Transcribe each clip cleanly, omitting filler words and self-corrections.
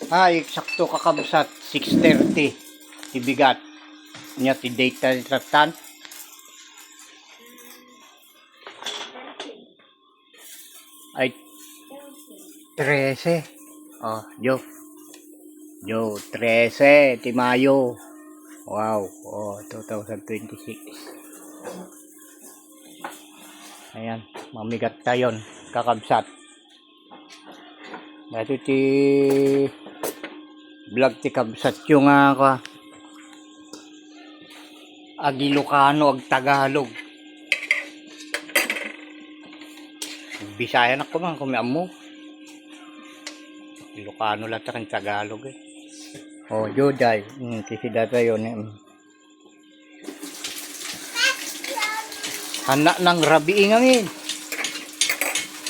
Ay, eksakto kakabsat. 6:30. Ibigat. Nya ti data tratan. Ay, 13. Oh, Jo, 13. Ti Mayo. Wow. Oh, 2026. Ayan, mamigat tayon. Kakabsat. Dito ti vlog ti kabsat yung ag Ilocano ag Tagalog. Bisaya na ko man kung may amo. Ilocano lang ta kan Tagalog eh. Oh, Joday. Kasi data yun eh. Anak ng rabi ngamin.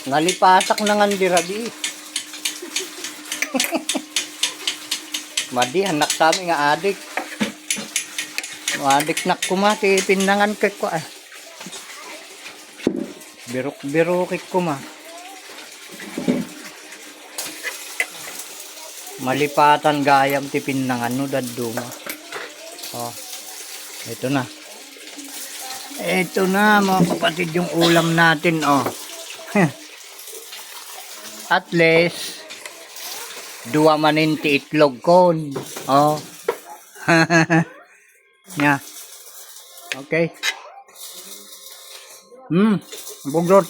Nalipasak na nga di rabi. Madi, anak sa amin nga adik. Adik na kumati, pinangan kay ko ah. Birok-birokit ko ma. Malipatan gayam ti pinangan no daduma. Oh. Ito na. Ito na mga kapatid yung ulam natin oh. At least 2 manin ti itlog kon. Oh. Nya. Okay. Bugrot.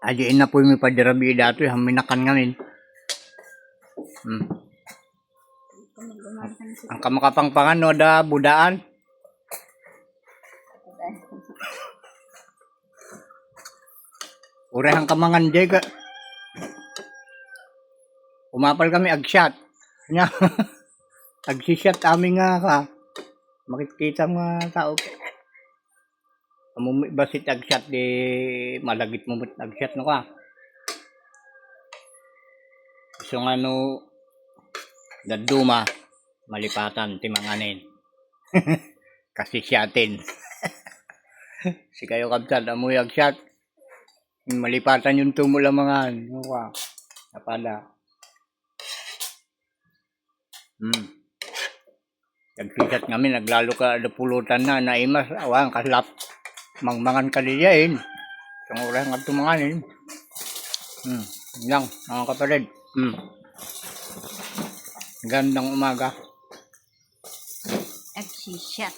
Ajain na po yung may padirabi dato yung minakan ngamin. Ang kamakapangpangan no da budaan. Urehang kamangan dega. Umapal kami agshot. Nya. Agsisyat aming nga ka. Makikita mga tao. Amumi basit agshot di malagit mo agshot no ka. So nga no daduma malipatan timanganin. Kasi siyatin. Si kayo kabsat amoy agshot. Malipatan yung tumula mga ano ka. Napala. Nagsikat kami, naglalo ka pulutan na naimas, awang kaslap. Mangmangan kaliyain. Isang oras nga tumanganin. Lang, mga kapatid. Gandang umaga. Nagsisiyat.